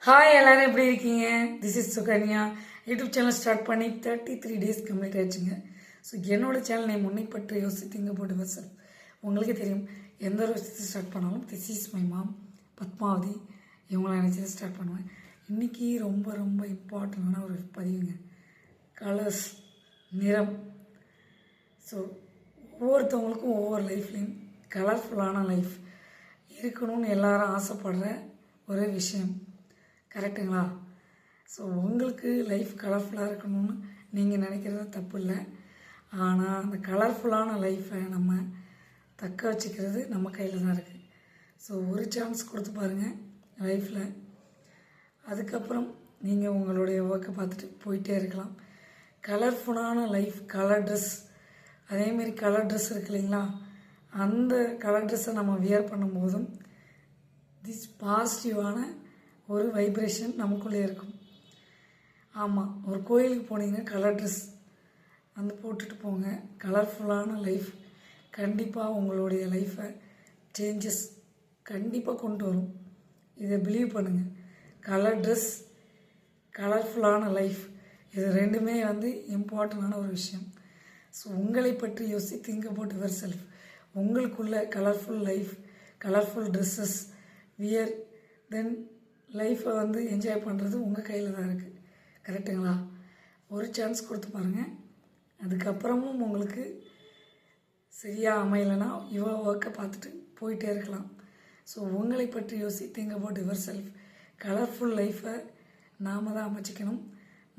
Hi எல்லாரும் எப்படி இருக்கீங்க? This is Sukanya. YouTube channel start பண்ணி 33 டேஸ் கம்ப்ளீட் ஆயிடுச்சுங்க. ஸோ என்னோட சேனல் நேம் உன்னை பற்றி யோசித்திங்க போட்டு வசல். உங்களுக்கே தெரியும், எந்த ஒரு விஷயத்தை ஸ்டார்ட் பண்ணாலும் this is my mom Padmavati இவங்கள நினச்சி ஸ்டார்ட் பண்ணுவேன். இன்றைக்கி ரொம்ப ரொம்ப இம்பார்ட்டண்டான ஒரு பதிவுங்க. கலர்ஸ், நிறம். ஸோ ஒவ்வொருத்தவங்களுக்கும் ஒவ்வொரு லைஃப்லேயும் கலர்ஃபுல்லான லைஃப் இருக்கணும்னு எல்லாரும் ஆசைப்படுற ஒரு விஷயம். கரெக்டுங்களா? ஸோ உங்களுக்கு லைஃப் கலர்ஃபுல்லாக இருக்கணும்னு நீங்கள் நினைக்கிறது தப்பு இல்லை. ஆனால் அந்த கலர்ஃபுல்லான லைஃப்பை நம்ம தக்க வச்சுக்கிறது நம்ம கையில் தான் இருக்குது. ஸோ ஒரு சான்ஸ் கொடுத்து பாருங்கள் லைஃப்பில். அதுக்கப்புறம் நீங்கள் உங்களுடைய ஒர்க்கை பார்த்துட்டு போயிட்டே இருக்கலாம். கலர்ஃபுல்லான லைஃப், கலர் ட்ரெஸ், அதேமாரி கலர் ட்ரெஸ் இருக்கு இல்லைங்களா, அந்த கலர் ட்ரெஸ்ஸை நம்ம வியர் பண்ணும்போதும் பாசிட்டிவான ஒரு வைப்ரேஷன் நமக்குள்ளே இருக்கும். ஆமாம், ஒரு கோயிலுக்கு போனீங்கன்னா கலர் ட்ரெஸ் அந்த போட்டுட்டு போங்க. கலர்ஃபுல்லான லைஃப் கண்டிப்பாக உங்களுடைய லைஃப்பை சேஞ்சஸ் கண்டிப்பாக கொண்டு வரும். இதை பிலீவ் பண்ணுங்கள். கலர் ட்ரெஸ், கலர்ஃபுல்லான லைஃப், இது ரெண்டுமே இம்பார்ட்டண்டான ஒரு விஷயம். ஸோ உங்களை பற்றி யோசி, திங்க் அபவுட் யுவர் செல்ஃப். உங்களுக்குள்ள colourful life, colourful dresses wear, then லைஃப்பை என்ஜாய் பண்ணுறது உங்கள் கையில் தான் இருக்குது. கரெக்டுங்களா? ஒரு சான்ஸ் கொடுத்து பாருங்கள். அதுக்கப்புறமும் உங்களுக்கு சரியாக அமையலைன்னா இவ்வளோ ஒர்க்கை பார்த்துட்டு போயிட்டே இருக்கலாம். ஸோ உங்களை பற்றி யோசி, think about your self. Colourful லைஃப்பை நாம் தான் அமைச்சிக்கணும்.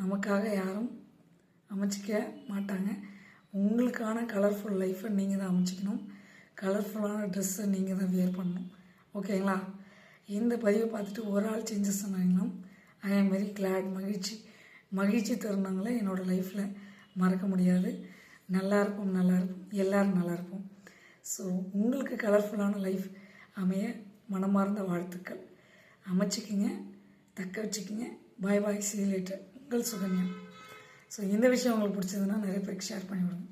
நமக்காக யாரும் அமைச்சிக்க மாட்டாங்க. உங்களுக்கான கலர்ஃபுல் லைஃப்பை நீங்கள் தான் அமைச்சிக்கணும். கலர்ஃபுல்லான ட்ரெஸ்ஸை நீங்கள் தான் வியர் பண்ணணும். ஓகேங்களா? இந்த பதிவை பார்த்துட்டு ஒரு ஆள் changes சொன்னாங்களும் I am very glad. மகிழ்ச்சி தருணங்களை என்னோடய லைஃப்பில் மறக்க முடியாது. நல்லாயிருக்கும், எல்லோரும் நல்லாயிருக்கும். ஸோ உங்களுக்கு கலர்ஃபுல்லான லைஃப் அமைய மனமார்ந்த வாழ்த்துக்கள். அமைச்சிக்கிங்க, தக்க வச்சுக்கிங்க. பாய் பாய், see you later. உங்கள் சுகன்யா. ஸோ இந்த விஷயம் உங்களுக்கு பிடிச்சதுன்னா நிறைய பேருக்கு ஷேர் பண்ணி விடுங்க.